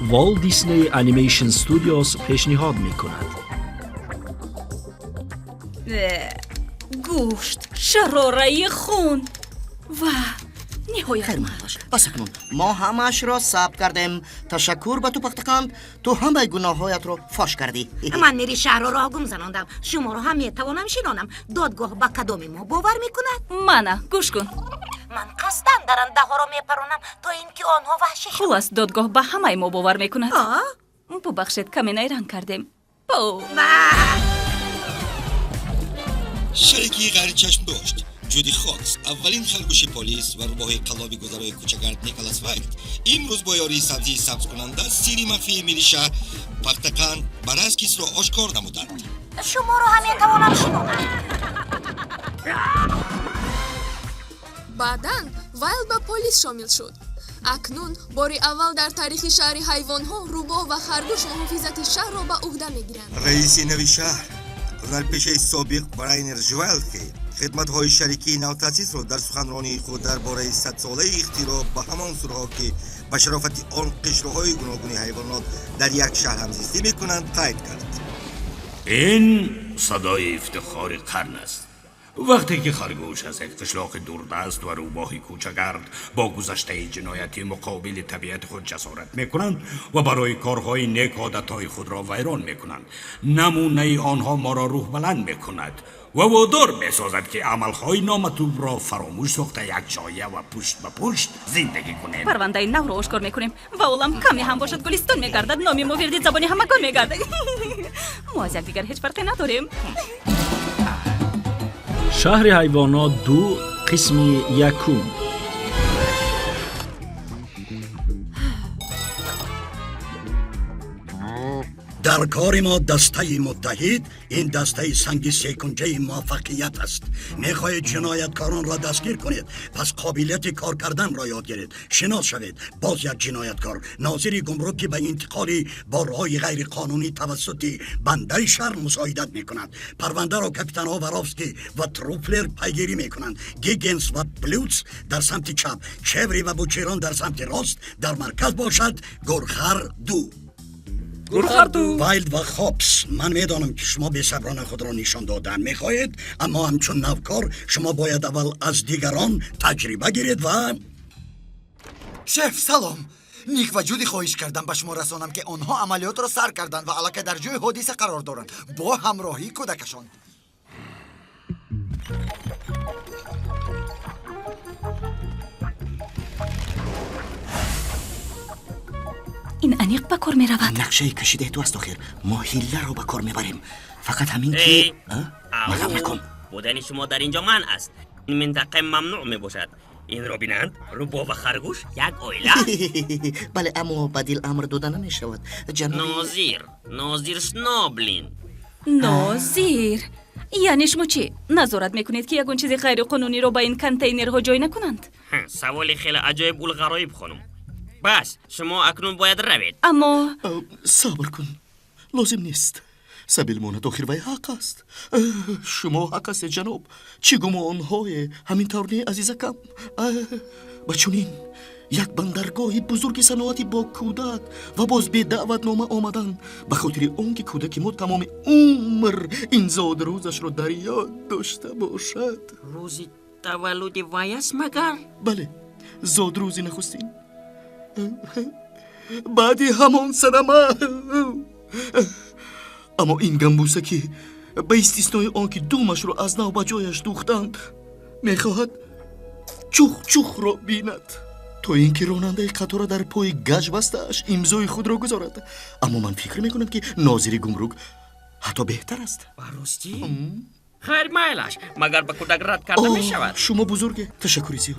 والت دیسنی انیمیشن استودیوز پیشنهاد میکند. گوشت، شراره خون و نهایت خیر باش. بس کنون ما همش را ثبت کردیم. تشکر به تو پختکان، تو همه گناهایت رو فاش کردی. من میری شهر رو راه گم زناندم. شما رو هم میتوانم شنانم. دادگاه با کدام ما باور میکند؟ منه گوش کن. من قصداً درنده ها رو میپرونم تا اینکه آنها وحشی شوند. خلاص دادگاه به همه ما باور میکند. ببخشید کمی نیرنگ کردیم. شریکی غیر چشم داشت. جودی خاکس اولین خرگوش پلیس و روباه قلابی گذرای کوچگرد نیکلاس وایلد امروز با یاری سبزی سبز کننده سیری مخفی میلیشا پختکان برای کس را آشکار نمودند. شما رو هم میتوانم شنانم. بعداً وایلد به پلیس شامل شد. اکنون باری اول در تاریخ شهر حیوان‌ها روباه و خرگوش محافظت شهر را به عهده میگیرند. رئیس نوی شهر در پیش سابق براینر جوالد که خدمت‌های شریکی نوتاسیس را در سخنرانی خود درباره 100 ساله اختراع به همان صورت‌ها که به شرافت آن قشرهای گوناگون حیوانات در یک شهر همزیستی می‌کنند قید کرد. این صدای افتخار قرن است. وقتی که خرگوش از یک قشلاق دوردست و روباه کوچگرد با گذشته جنایتی مقابل طبیعت خود جسارت میکنند و برای کارهای نیک عادتهای خود را ویران میکنند، نمونه آنها ما را روح بلند میکند و وادار میسازد که عملهای نامطلوب را فراموش ساخته یک جایه و پشت به پشت زندگی کنیم. پرونده نو را آشکار میکنیم و اولم کمی هم باشد گلستان میگردد، نامی ما وردی زبانی همگان میگردد. ما از یکدیگر هیچ فرقی نداریم. شهر حیوانات 2 قسم 1. در کار ما دسته متحد این دسته سنگ سکنجه موفقیت است. میخواهید جنایتکاران را دستگیر کنید، پس قابلیت کار کردن را یاد گیرید. شناس شوید. باز یک جنایتکار ناظر گمرکی به انتقال بارهای غیر قانونی توسط بنده شهر مساعدت میکنند. پرونده را کاپیتان واروفسکی و تروفلر پیگیری میکنند. گیگنس و بلوتس در سمت چپ، چوری و بوچیران در سمت راست. در مرکز باشد گورخر 2. وایلد و خاپس، من میدانم که شما بی‌صبرانه خود را نشان دادن میخواهید، اما همچون نوکار شما باید اول از دیگران تجربه گیرید و شف سلام. نیک و جودی خواهش کردم به شما رسانم که آنها عملیات را سر کردند و الکی در جای حادثه قرار دارند با همراهی کودکشان. این انیق به کار می رود. نقشه کشیده تو است آخر. ما هیله رو به کار میبریم. فقط همین که مقام نکن. بودن شما در اینجا من است. این منطقه ممنوع می باشد. این را بینند روباه و خرگوش یک عائله. بله اما بدیل امر داده نمیشود جناب ناظر سنابلین. ناظر یعنی شما چی؟ نظارت میکنید که یگون چیزی غیر قانونی رو با این کنتینرها جای نکنند؟ سوال خیلی عجایب الغرایب خانم. بس شما اکنون باید روید. اما صبر کن، لازم نیست. سبیل ماند آخر وی حق است. شما حق است جناب. چی گمانهای همین طور عزیزکم. و چونین یک بندرگاه بزرگ صنعتی با کودک و باز به دعوت نامه آمدن به خاطر آنکه کودک ما تمام عمر این زاد روزش را در یاد داشته باشد. روزی تولد وی است مگر؟ بله، زاد روزی نخستین بعدی همان صدمه. اما این گمبوسه که به استثنای آنکه دومش رو از نو به جایش دوختند میخواهد چوخ را بیند تا اینکه راننده قطار در پای گچ بسته‌اش امضای خود را گذارد. اما من فکر میکنم که ناظر گمرک حتی بهتر است. براستی؟ خیر مایلش مگر به کودک رد کرده میشود. شما بزرگه. تشکری زیاد.